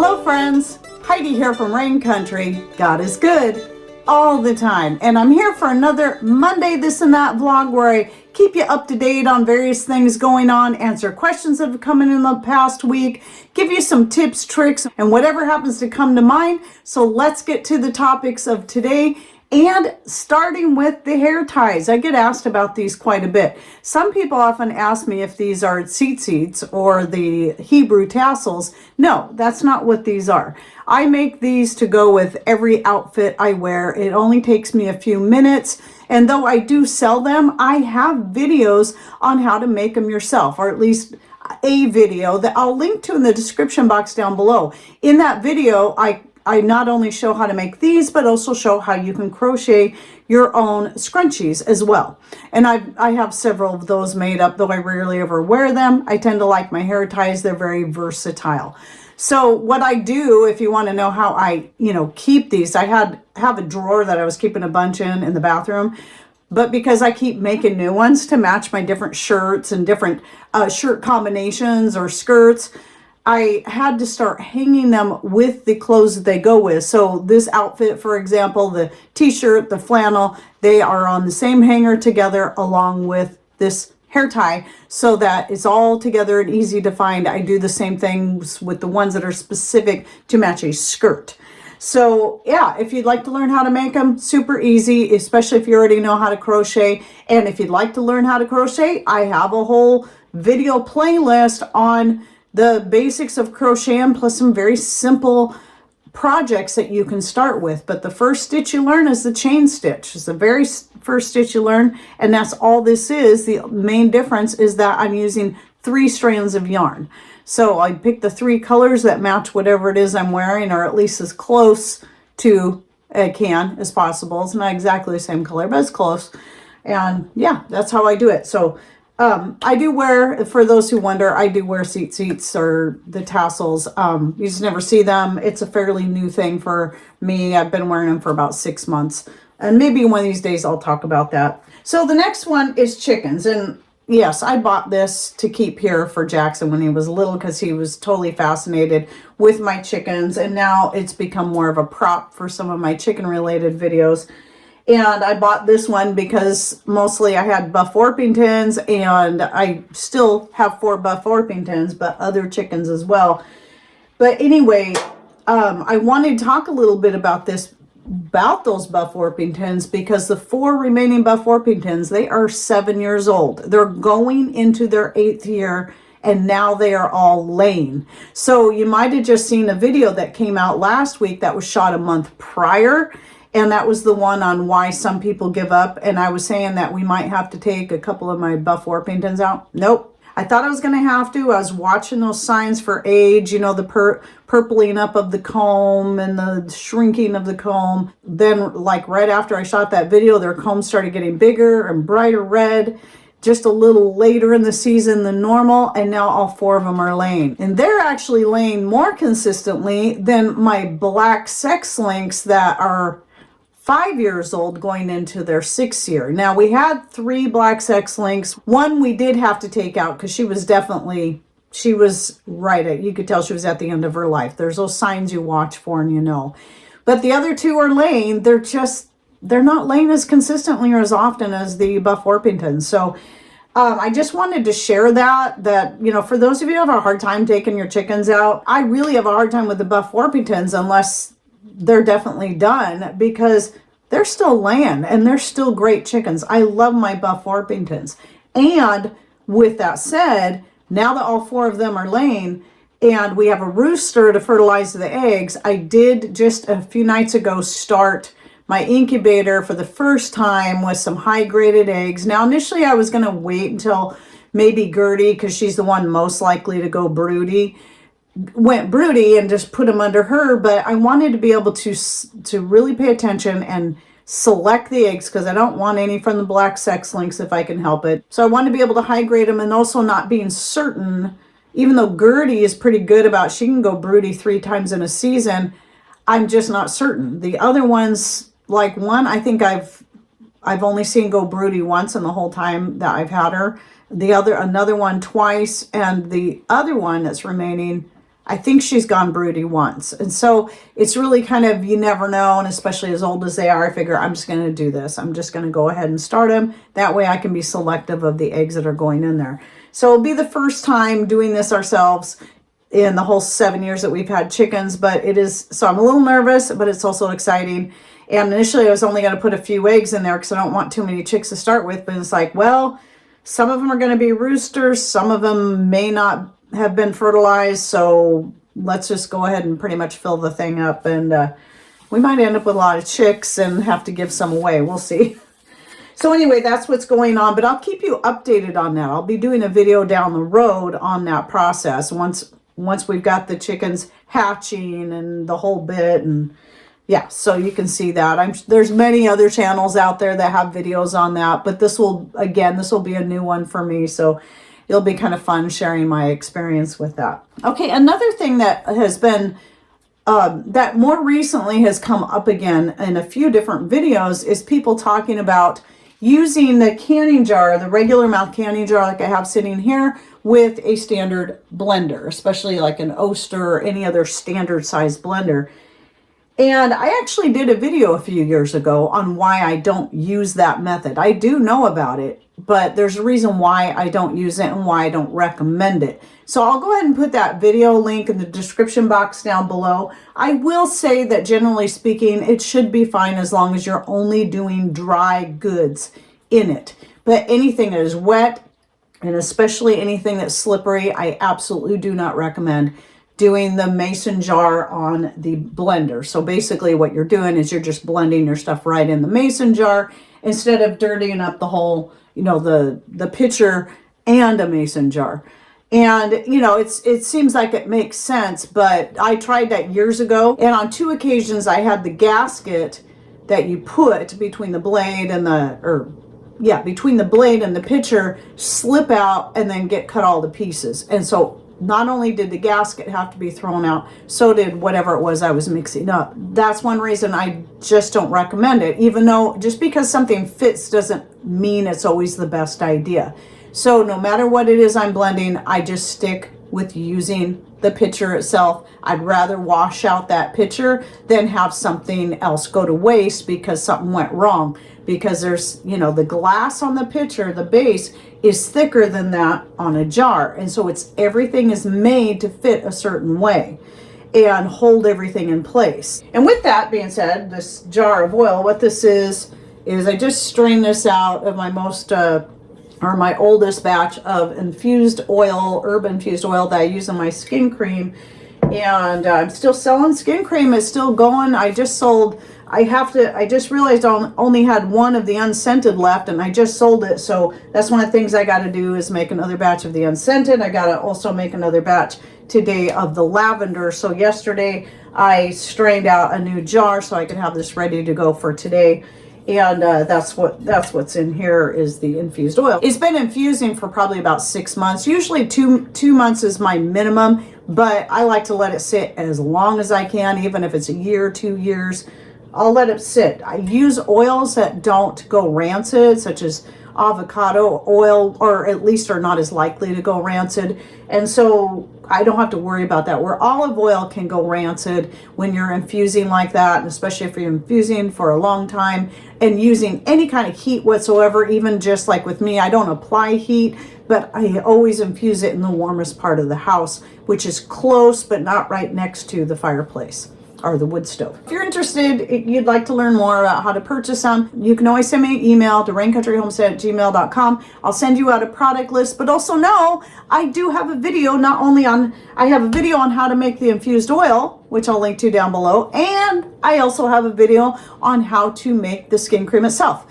Hello friends, Heidi here from Rain Country. God is good all the time. And I'm here for another Monday This and That vlog where I keep you up to date on various things going on, answer questions that have come in the past week, give you some tips, tricks, and whatever happens to come to mind. So let's get to the topics of today. And starting with the hair ties, I get asked about these quite a bit. Some people often ask me if these are tzitzits or the Hebrew tassels. No, that's not what these are. I make these to go with every outfit I wear. It only takes me a few minutes. And though I do sell them, I have videos on how to make them yourself, or at least a video that I'll link to in the description box down below. In that video, I not only show how to make these, but also show how you can crochet your own scrunchies as well. And I have several of those made up, though I rarely ever wear them. I tend to like my hair ties. They're very versatile. So what I do, if you want to know how I, keep these, I have a drawer that I was keeping a bunch in the bathroom. But because I keep making new ones to match my different shirts and different shirt combinations or skirts, I had to start hanging them with the clothes that they go with. So this outfit, for example, the t-shirt, the flannel, they are on the same hanger together along with this hair tie so that it's all together and easy to find. I do the same things with the ones that are specific to match a skirt. So yeah, if you'd like to learn how to make them, super easy, especially if you already know how to crochet. And if you'd like to learn how to crochet, I have a whole video playlist on the basics of crocheting plus some very simple projects that you can start with. But the first stitch you learn is the chain stitch. It's the very first stitch you learn, and that's all this is. The main difference is that I'm using 3 strands of yarn. So I pick the 3 colors that match whatever it is I'm wearing, or at least as close to a can as possible. It's not exactly the same color, but it's close. And yeah, that's how I do it. So I do wear, for those who wonder, I do wear tzitzits or the tassels. You just never see them. It's a fairly new thing for me. I've been wearing them for about 6 months. And maybe one of these days I'll talk about that. So the next one is chickens. And yes, I bought this to keep here for Jackson when he was little because he was totally fascinated with my chickens. And now it's become more of a prop for some of my chicken related videos. And I bought this one because mostly I had Buff Orpingtons, and I still have 4 Buff Orpingtons, but other chickens as well. But anyway, I wanted to talk a little bit about those Buff Orpingtons, because the 4 remaining Buff Orpingtons, they are 7 years old. They're going into their 8th year, and now they are all laying. So you might have just seen a video that came out last week that was shot a month prior. And that was the one on why some people give up. And I was saying that we might have to take a couple of my Buff Orpingtons out. Nope. I thought I was going to have to. I was watching those signs for age, the purpling up of the comb and the shrinking of the comb. Then, like right after I shot that video, their combs started getting bigger and brighter red, just a little later in the season than normal. And now all 4 of them are laying. And they're actually laying more consistently than my black sex links that are 5 years old going into their 6th year. Now we had 3 black sex links. One we did have to take out because she was right at, you could tell she was at the end of her life. There's those signs you watch for and But the other 2 are laying. They're not laying as consistently or as often as the Buff Orpingtons. So I just wanted to share that, for those of you who have a hard time taking your chickens out, I really have a hard time with the Buff Orpingtons unless they're definitely done, because they're still laying and they're still great chickens. I love my Buff Orpingtons. And with that said, now that all 4 of them are laying and we have a rooster to fertilize the eggs, I did just a few nights ago start my incubator for the first time with some high graded eggs. Now initially I was going to wait until maybe Gertie, because she's the one most likely to go broody, went broody, and just put them under her. But I wanted to be able to really pay attention and select the eggs, because I don't want any from the black sex links if I can help it. So I want to be able to high grade them, and also not being certain, even though Gertie is pretty good about, she can go broody 3 times in a season, I'm just not certain. The other ones, like one, I think I've only seen go broody once in the whole time that I've had her. Another one twice, and the other one that's remaining, I think she's gone broody once. And so it's really kind of, you never know. And especially as old as they are, I figure I'm just going to do this. I'm just going to go ahead and start them. That way I can be selective of the eggs that are going in there. So it'll be the first time doing this ourselves in the whole 7 years that we've had chickens, but it is, so I'm a little nervous, but it's also exciting. And initially I was only going to put a few eggs in there because I don't want too many chicks to start with, but it's like, well, some of them are going to be roosters, some of them may not have been fertilized, so let's just go ahead and pretty much fill the thing up, and we might end up with a lot of chicks and have to give some away. We'll see. So anyway, that's what's going on, but I'll keep you updated on that. I'll be doing a video down the road on that process once we've got the chickens hatching and the whole bit. And yeah, so you can see that. There's many other channels out there that have videos on that, but this will be a new one for me, so it'll be kind of fun sharing my experience with that. Okay, another thing that has been, that more recently has come up again in a few different videos is people talking about using the canning jar, the regular mouth canning jar like I have sitting here, with a standard blender, especially like an Oster or any other standard size blender. And I actually did a video a few years ago on why I don't use that method. I do know about it, but there's a reason why I don't use it and why I don't recommend it. So I'll go ahead and put that video link in the description box down below. I will say that generally speaking, it should be fine as long as you're only doing dry goods in it. But anything that is wet, and especially anything that's slippery, I absolutely do not recommend doing the mason jar on the blender. So basically what you're doing is you're just blending your stuff right in the mason jar instead of dirtying up the whole, the pitcher and a mason jar. And, it seems like it makes sense, but I tried that years ago. And on 2 occasions, I had the gasket that you put between the blade and between the blade and the pitcher slip out and then get cut all to pieces. And so not only did the gasket have to be thrown out, so did whatever it was I was mixing up. That's one reason I just don't recommend it, even though just because something fits doesn't mean it's always the best idea. So no matter what it is I'm blending, I just stick with using the pitcher itself. I'd rather wash out that pitcher than have something else go to waste because something went wrong. Because there's, the glass on the pitcher, the base is thicker than that on a jar. And so everything is made to fit a certain way and hold everything in place. And with that being said, this jar of oil, what this is I just strained this out of my oldest batch of infused oil, herb infused oil that I use in my skin cream. And I'm still selling skin cream. It's still going. I just realized I only had one of the unscented left, and I just sold it. So that's one of the things I got to do is make another batch of the unscented. I got to also make another batch today of the lavender. So yesterday I strained out a new jar so I could have this ready to go for today. And that's what's in here is the infused oil. It's been infusing for probably about 6 months. Usually two months is my minimum, but I like to let it sit as long as I can, even if it's a year, 2 years. I'll let it sit. I use oils that don't go rancid, such as avocado oil, or at least are not as likely to go rancid. And so I don't have to worry about that. Where olive oil can go rancid when you're infusing like that, and especially if you're infusing for a long time and using any kind of heat whatsoever, even just like with me, I don't apply heat, but I always infuse it in the warmest part of the house, which is close but not right next to the fireplace or the wood stove. If you're interested, you'd like to learn more about how to purchase them, you can always send me an email to raincountryhomestead@gmail.com. I'll send you out a product list, but also know I do have a video I have a video on how to make the infused oil, which I'll link to down below, and I also have a video on how to make the skin cream itself.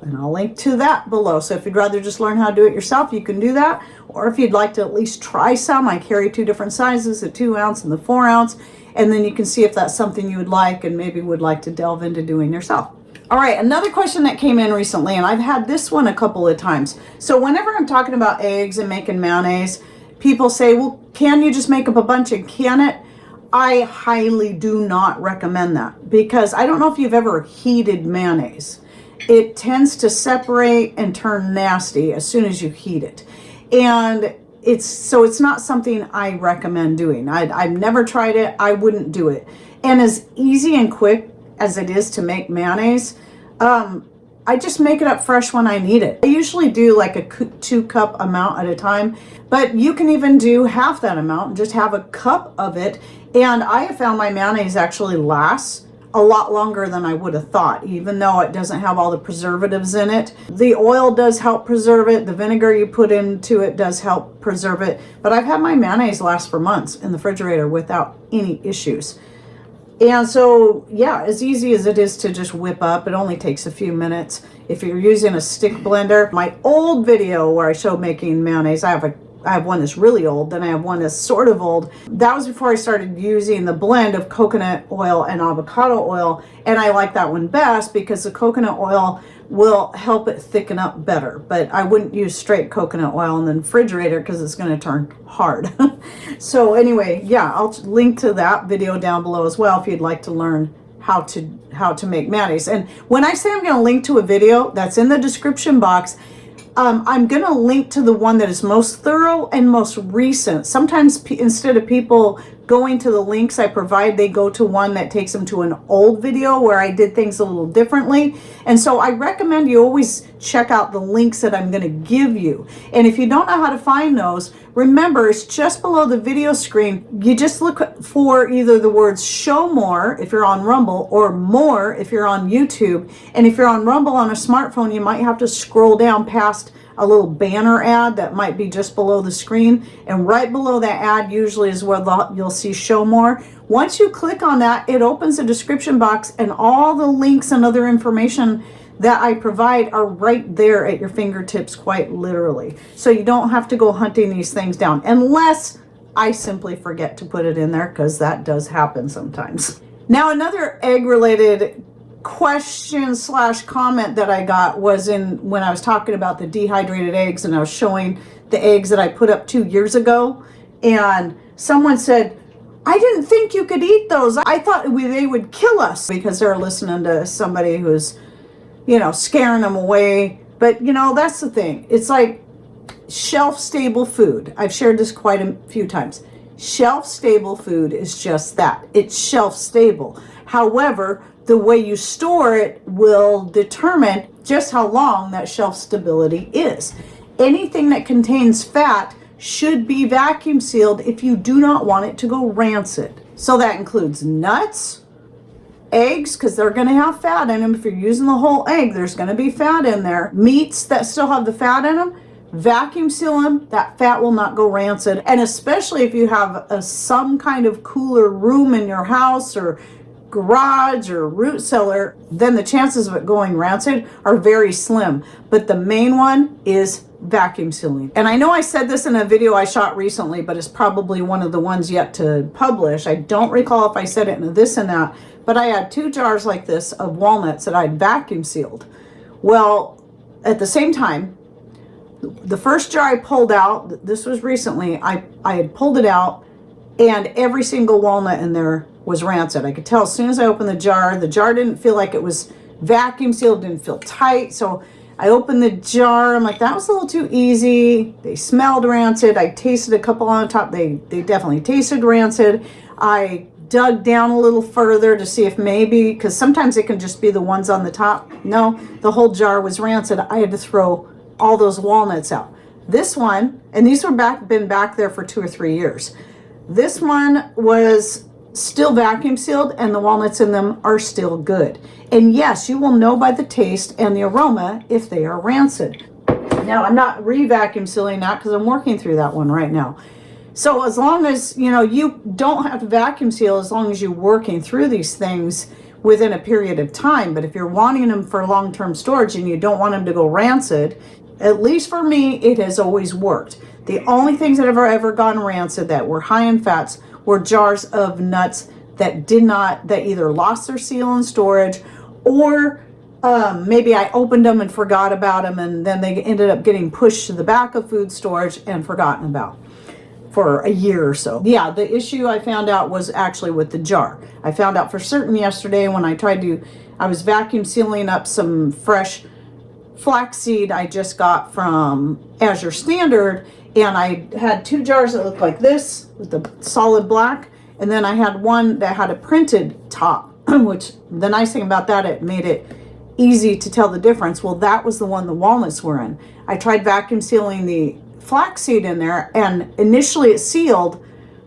And I'll link to that below. So if you'd rather just learn how to do it yourself, you can do that. Or if you'd like to at least try some, I carry 2 different sizes, the 2 ounce and the 4 ounce. And then you can see if that's something you would like and maybe would like to delve into doing yourself. All right, another question that came in recently, and I've had this one a couple of times. So whenever I'm talking about eggs and making mayonnaise, people say, well, can you just make up a bunch and can it? I highly do not recommend that, because I don't know if you've ever heated mayonnaise. It tends to separate and turn nasty as soon as you heat it. And it's not something I recommend doing. I've never tried it. I wouldn't do it. And as easy and quick as it is to make mayonnaise, I just make it up fresh when I need it. I usually do like a 2-cup amount at a time, but you can even do half that amount and just have a cup of it. And I have found my mayonnaise actually lasts a lot longer than I would have thought, even though it doesn't have all the preservatives in it. The oil does help preserve it. The vinegar you put into it does help preserve it. But I've had my mayonnaise last for months in the refrigerator without any issues. And so, yeah, as easy as it is to just whip up, it only takes a few minutes. If you're using a stick blender, my old video where I show making mayonnaise, I have one that's really old, then I have one that's sort of old. That was before I started using the blend of coconut oil and avocado oil, and I like that one best because the coconut oil will help it thicken up better. But I wouldn't use straight coconut oil in the refrigerator because it's going to turn hard. So anyway, yeah, I'll link to that video down below as well if you'd like to learn how to make mayonnaise. And when I say I'm going to link to a video, that's in the description box. I'm going to link to the one that is most thorough and most recent. Sometimes instead of people going to the links I provide, they go to one that takes them to an old video where I did things a little differently. And so I recommend you always check out the links that I'm going to give you. And if you don't know how to find those, remember it's just below the video screen. You just look for either the words show more if you're on Rumble or more if you're on YouTube. And if you're on Rumble on a smartphone, you might have to scroll down past a little banner ad that might be just below the screen, and right below that ad usually is where you'll see show more. Once you click on that, it opens a description box and all the links and other information that I provide are right there at your fingertips, quite literally. So you don't have to go hunting these things down unless I simply forget to put it in there, because that does happen sometimes. Now, another egg related question / comment that I got was when I was talking about the dehydrated eggs, and I was showing the eggs that I put up 2 years ago, and someone said, I didn't think you could eat those. I thought they would kill us, because they're listening to somebody who's, scaring them away. But that's the thing. It's like shelf stable food. I've shared this quite a few times. Shelf stable food is just that. It's shelf stable. However, the way you store it will determine just how long that shelf stability is. Anything that contains fat should be vacuum sealed if you do not want it to go rancid. So that includes nuts, eggs, because they're going to have fat in them. If you're using the whole egg, there's going to be fat in there. Meats that still have the fat in them, vacuum seal them. That fat will not go rancid. And especially if you have some kind of cooler room in your house or garage or root cellar, then the chances of it going rancid are very slim. But the main one is vacuum sealing. And I know I said this in a video I shot recently, but it's probably one of the ones yet to publish. I don't recall if I said it in this and that, but I had 2 jars like this of walnuts that I'd vacuum sealed. Well, at the same time, the first jar I pulled out, this was recently, I had pulled it out, and every single walnut in there was rancid. I could tell as soon as I opened the jar didn't feel like it was vacuum sealed, didn't feel tight. So I opened the jar, I'm like, that was a little too easy. They smelled rancid. I tasted a couple on the top. They definitely tasted rancid. I dug down a little further to see if maybe, because sometimes it can just be the ones on the top. No, the whole jar was rancid. I had to throw all those walnuts out. This one, and these were been back there for 2 or 3 years. This one was still vacuum sealed, and the walnuts in them are still good. And yes, you will know by the taste and the aroma if they are rancid. Now, I'm not re-vacuum sealing that because I'm working through that one right now. So as long as, you don't have to vacuum seal, as long as you're working through these things within a period of time. But if you're wanting them for long-term storage and you don't want them to go rancid, at least for me, it has always worked. The only things that have ever gone rancid that were high in fats were jars of nuts that either lost their seal in storage, or maybe I opened them and forgot about them, and then they ended up getting pushed to the back of food storage and forgotten about for a year or so. Yeah, the issue I found out was actually with the jar. I found out for certain yesterday when I was vacuum sealing up some fresh flaxseed I just got from Azure Standard, And I had 2 jars that looked like this with the solid black. And then I had one that had a printed top, which the nice thing about that, it made it easy to tell the difference. Well, that was the one the walnuts were in. I tried vacuum sealing the flaxseed in there, and initially it sealed,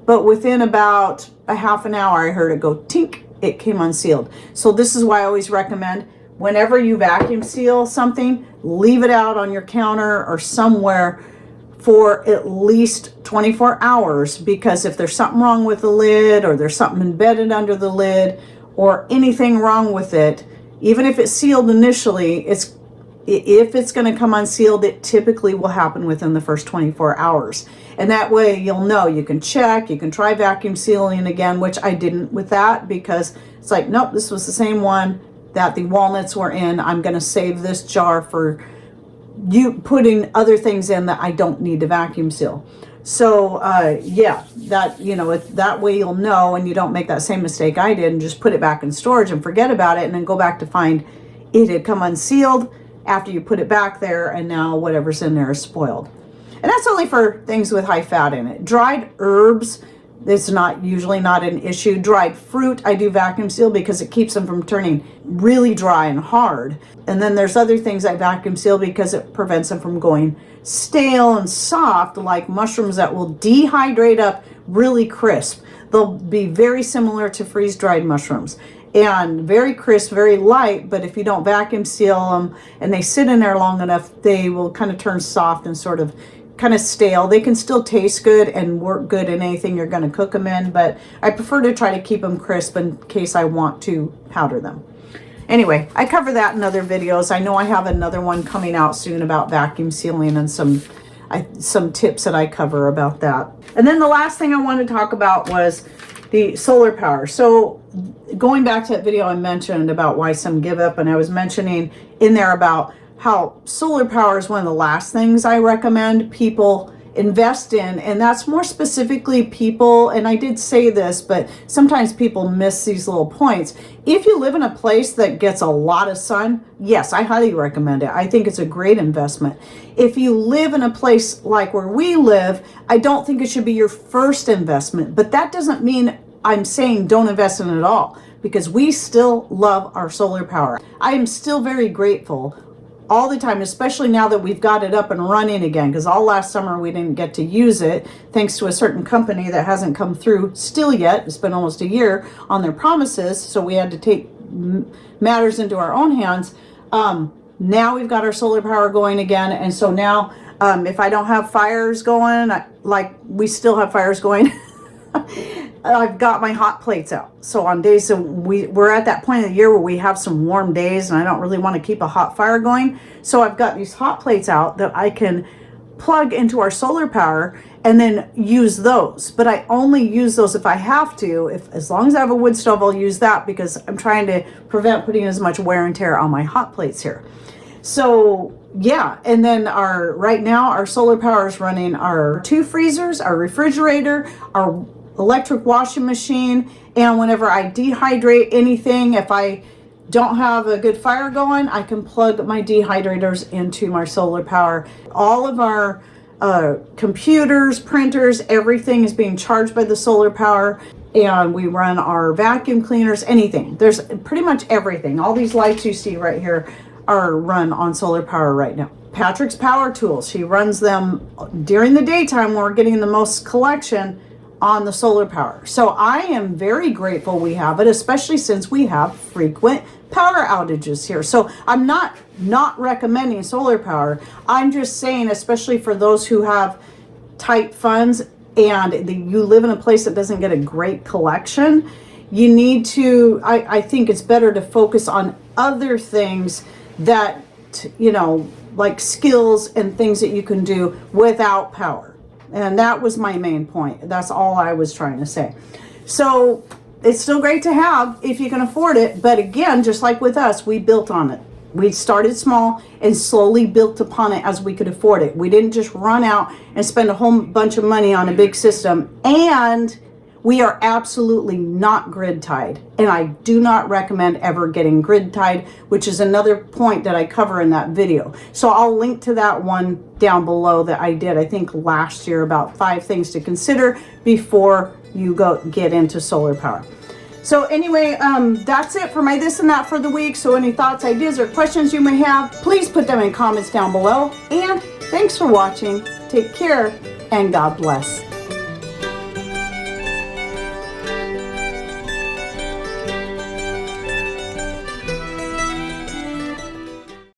but within about a half an hour I heard it go tink, it came unsealed. So this is why I always recommend, whenever you vacuum seal something, leave it out on your counter or somewhere for at least 24 hours, because if there's something wrong with the lid, or there's something embedded under the lid, or anything wrong with it, even if it's sealed initially, if it's going to come unsealed, it typically will happen within the first 24 hours. And that way you'll know, you can check, you can try vacuum sealing again, which I didn't with that, because it's like, nope, this was the same one that the walnuts were in. I'm going to save this jar for you putting other things in that I don't need to vacuum seal. So yeah, that, you know, that way you'll know, and you don't make that same mistake I did and just put it back in storage and forget about it, and then go back to find it had come unsealed after you put it back there, and now whatever's in there is spoiled. And that's only for things with high fat in it. Dried herbs, it's usually not an issue. Dried fruit, I do vacuum seal because it keeps them from turning really dry and hard. And then there's other things I vacuum seal because it prevents them from going stale and soft, like mushrooms that will dehydrate up really crisp. They'll be very similar to freeze-dried mushrooms, and very crisp, very light, but if you don't vacuum seal them and they sit in there long enough, they will kind of turn soft and sort of kind of stale. They can still taste good and work good in anything you're going to cook them in, but I prefer to try to keep them crisp in case I want to powder them. Anyway, I cover that in other videos. I know I have another one coming out soon about vacuum sealing, and some tips that I cover about that. And then the last thing I wanted to talk about was the solar power. So going back to that video I mentioned about why some give up, and I was mentioning in there about how solar power is one of the last things I recommend people invest in, and that's more specifically people, and I did say this, but sometimes people miss these little points. If you live in a place that gets a lot of sun, yes, I highly recommend it. I think it's a great investment. If you live in a place like where we live, I don't think it should be your first investment, but that doesn't mean I'm saying don't invest in it at all, because we still love our solar power. I am still very grateful all the time, especially now that we've got it up and running again, because all last summer we didn't get to use it thanks to a certain company that hasn't come through still yet. It's been almost a year on their promises, so we had to take matters into our own hands. Now we've got our solar power going again, and so now if I don't have fires going, like we still have fires going, I've got my hot plates out. So on days that we're at that point of the year where we have some warm days and I don't really want to keep a hot fire going, so I've got these hot plates out that I can plug into our solar power and then use those. But I only use those if I have to. As long as I have a wood stove, I'll use that, because I'm trying to prevent putting as much wear and tear on my hot plates here. So yeah, and then right now our solar power is running our 2 freezers, our refrigerator, our electric washing machine, and whenever I dehydrate anything, if I don't have a good fire going, I can plug my dehydrators into my solar power. All of our computers, printers, everything is being charged by the solar power, and we run our vacuum cleaners, anything. There's pretty much everything. All these lights you see right here are run on solar power right now. Patrick's power tools, he runs them during the daytime when we're getting the most collection on the solar power. So I am very grateful we have it, especially since we have frequent power outages here. So I'm not recommending solar power. I'm just saying, especially for those who have tight funds and you live in a place that doesn't get a great collection, you need to, I think it's better to focus on other things that, you know, like skills and things that you can do without power. And that was my main point. That's all I was trying to say. So it's still great to have if you can afford it. But again, just like with us, we built on it. We started small and slowly built upon it as we could afford it. We didn't just run out and spend a whole bunch of money on a big system. And We are absolutely not grid tied, and I do not recommend ever getting grid tied, which is another point that I cover in that video. So I'll link to that one down below that I did, I think last year, about 5 things to consider before you get into solar power. So anyway, that's it for my this and that for the week. So any thoughts, ideas, or questions you may have, please put them in comments down below. And thanks for watching. Take care and God bless.